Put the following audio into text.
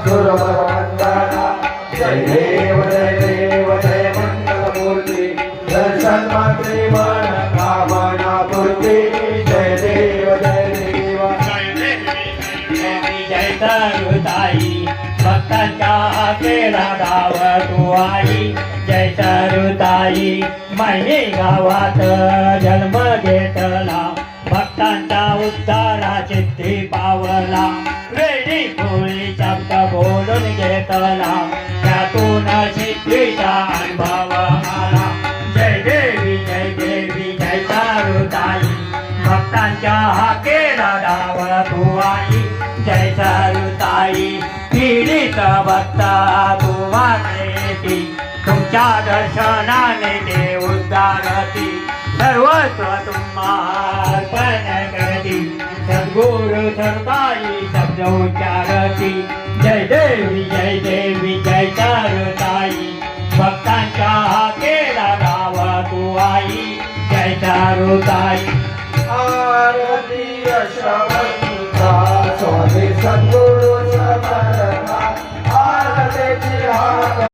सुरवंदना जय देव जय मंगलमूर्ती दर्शन मात्रे मन कामना पूर्ती जय देव जय सरुताई भक्तांच्या केला गाव तू आई जय सरुताई महिने गावात जन्म घेतला भक्तांचा उद्धारा चित्ती पावला वेळी पोळी शब्द बोलून घेतला त्यातून सिद्धीचा अनुभव आला जय देवी जय सरुताई भक्तांच्या केला गाव तू आई जय सरुताई पीडित भक्ता तुम्हारे तुमच्या दर्शनाने ते उद्धारती सर्वस्व तुम्हार्पण करती सद्गुरु सरुताई शब्द उच्चारती जय देवी जय सरुताई भक्तांच्या केला गाव तू आई जय सरुताई आरती अशा स्वामी सद्गुरु